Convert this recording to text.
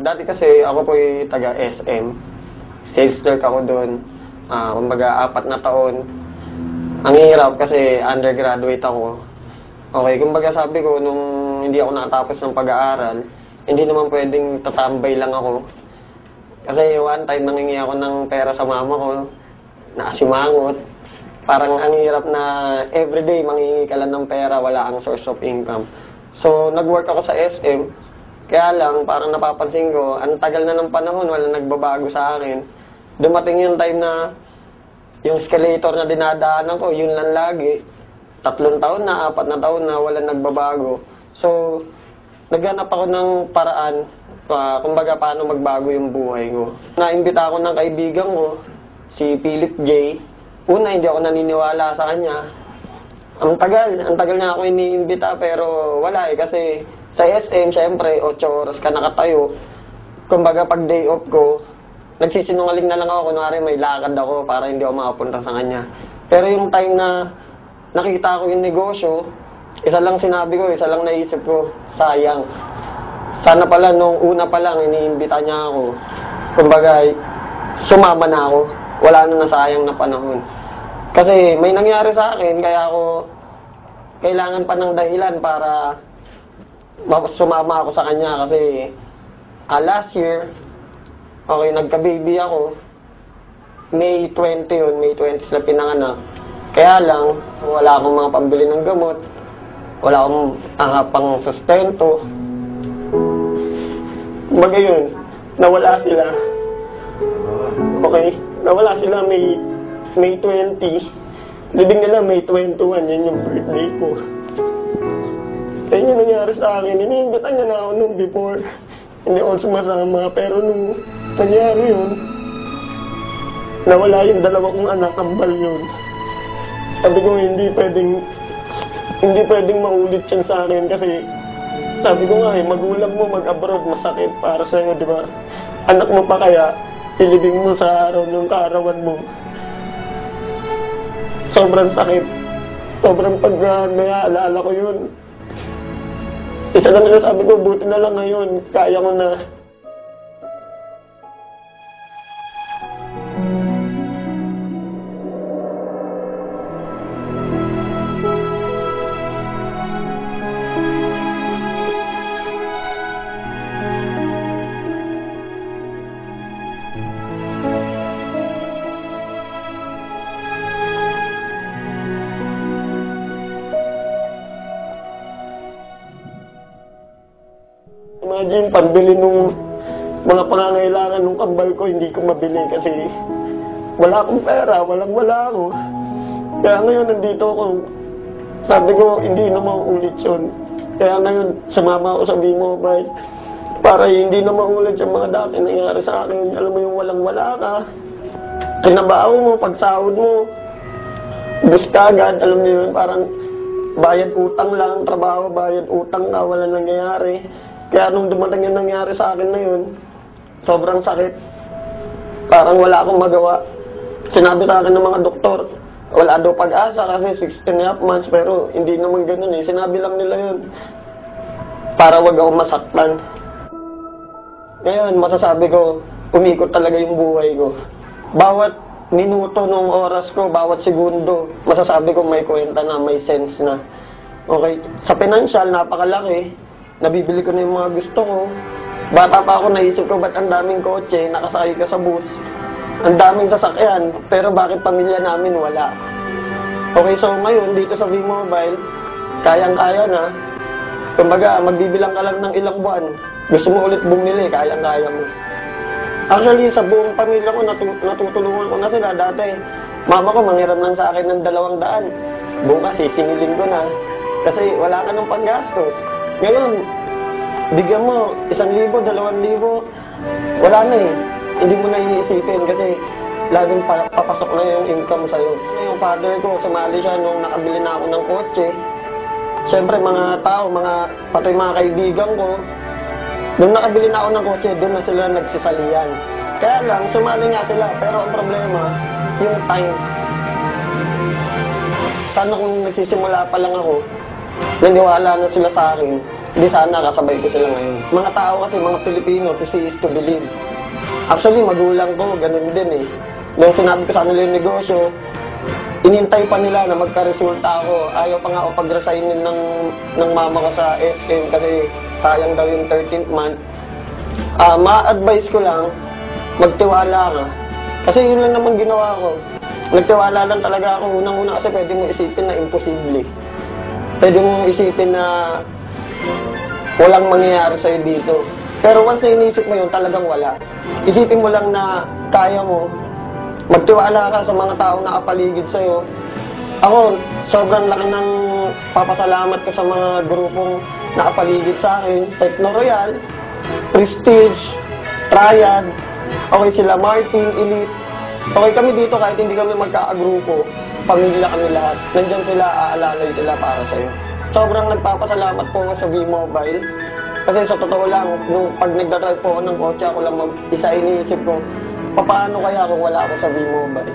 dati kasi ako po'y taga SM. Sales clerk ako doon. Kumbaga, 4 na taon. Ang hirap kasi undergraduate ako. Okay, kumbaga sabi ko, nung hindi ako nakatapos ng pag-aaral, hindi naman pwedeng tatambay lang ako. Kasi one time, nangingi ako ng pera sa mama ko, nakasimangot. Parang ang hirap na everyday mangingi ka lang ng pera, wala ang source of income. So, nag-work ako sa SM. Kaya lang, parang napapansin ko, ang tagal na ng panahon, wala nagbabago sa akin. Dumating yung time na yung escalator na dinadaanan ko, yun lang lagi. 3 taon na, 4 na taon na, wala nagbabago. So, naghanap ako ng paraan, kumbaga paano magbago yung buhay ko. Naimbita ako ng kaibigan ko, si Philip J. Una, hindi ako naniniwala sa kanya. Ang tagal na ako iniimbita pero wala kasi sa SM, syempre, 8 oras ka nakatayo. Kumbaga, pag day off ko, nagsisinungaling na lang ako, kunwari may lakad ako para hindi ako makapunta sa kanya. Pero yung time na nakita ko yung negosyo, isa lang sinabi ko, isa lang naisip ko, sayang. Sana pala, nung una pa lang, iniimbita niya ako. Kumbaga, sumama na ako. Wala na nasayang na panahon. Kasi may nangyari sa akin, kaya ako kailangan pa ng dahilan para sumama ako sa kanya. Kasi last year, okay, nagka-baby ako. May 20 yun, May 20 sila pinanganak. Kaya lang, wala akong mga pambili ng gamot. Wala akong pang sustento. Kumbaga yun, nawala sila. Okay, nawala sila May 20. Libing nila May 21, yun yung birthday ko. Kaya yun nangyari sa akin, iniimbitan niya na ako nung before. Hindi ako sumasama, pero nung nangyari yun, nawala yung 2 kong anak, kambal yun. Sabi ko, hindi pwedeng maulit yan sa akin kasi sabi ko nga magulang mo mag-abroad, masakit para sa'yo, di ba? Anak mo pa kaya, ilibing mo sa araw ng kaarawan mo. Sobrang sakit. Sobrang pag naalala ko yun. Isa na sabi ko, buti na lang ngayon, kaya ko na. Imagine, pagbili nung mga pangangailangan nung kambal ko, hindi ko mabili kasi wala akong pera, wala ako. Kaya ngayon, nandito ako. Sabi ko, hindi na mauulit yun. Kaya ngayon, sumama ako sa B-Mobile para hindi na maulit yung mga dati nangyari sa akin. Alam mo yung walang-wala ka. Kinabaho mo, pagsahod mo, bus ka agad, alam mo yun, parang bayad utang lang, trabaho, bayad utang ka, wala nangyayari. Kaya nung dumating yung nangyari sa akin na yun, sobrang sakit. Parang wala akong magawa. Sinabi sa akin ng mga doktor, wala daw pag-asa kasi 16.5 months, pero hindi naman ganun eh. Sinabi lang nila yun para wag ako masaktan. Ngayon, masasabi ko, umikot talaga yung buhay ko. Bawat minuto ng oras ko, bawat segundo, masasabi ko may kwenta na, may sense na. Okay, sa financial, napakalaki. Nabibili ko na yung mga gusto ko. Bata pa ako, naisip ko, ba't ang daming kotse, nakasakay ka sa bus. Ang daming sasakyan, pero bakit pamilya namin wala? Okay, so ngayon, dito sa V-Mobile, kayang-kaya na. Kumbaga, magbibilang ka lang ng ilang buwan. Gusto mo ulit bumili, kayang-kaya mo. Actually, sa buong pamilya ko, natutulungan ko na sila. Dati, mama ko manghiram lang sa akin ng 200. Bukas, sisingilin ko na. Kasi wala ka ng panggastos. Ngayon, bigyan mo 1,000, 2,000, wala na eh. Hindi mo na iisipin kasi laging papasok na yung income sa'yo. Yung father ko, sumali siya nung nakabili na ako ng kotse. Siyempre, mga tao, pati mga kaibigan ko, nung nakabili na ako ng kotse, doon na sila nagsisalian. Kaya lang, sumali nga sila. Pero ang problema, yung time. Sana kung nagsisimula pa lang ako, naniwala na sila sa akin, di sana kasabay ko sila ngayon. Mga tao kasi, mga Pilipino, to see is to believe. Actually, magulang ko, ganun din eh. Nung sinabi ko sa kanila yung negosyo, inintay pa nila na magka-resulta ako. Ayaw pa nga ako pag-resignin ng mama ko sa SM kasi sayang daw yung 13th month. Ma-advise ko lang, magtiwala ka. Kasi yun lang naman ginawa ko. Nagtiwala lang talaga ako. Unang-una kasi pwede mo isipin na imposible. Pwede mo isipin na walang mangyayari sa'yo dito. Pero once na inisip mo yun, talagang wala. Isipin mo lang na kaya mo. Magtiwala ka sa mga taong nakapaligid sa'yo. Ako, sobrang laki ng papasalamat ko sa mga grupong nakapaligid sa akin. Techno Royal, Prestige, Triad, okay sila Martin, Elite. Okay kami dito kahit hindi kami magkakagrupo. Pamilya kami lahat. Nandiyan sila, aalalay sila para sa'yo. Sobrang nagpapasalamat po ako sa V-Mobile. Kasi sa totoo lang, nung pag nagdadrive po ako ng kotse, ako lang isa iniisip ko, paano kaya kung wala ako sa V-Mobile?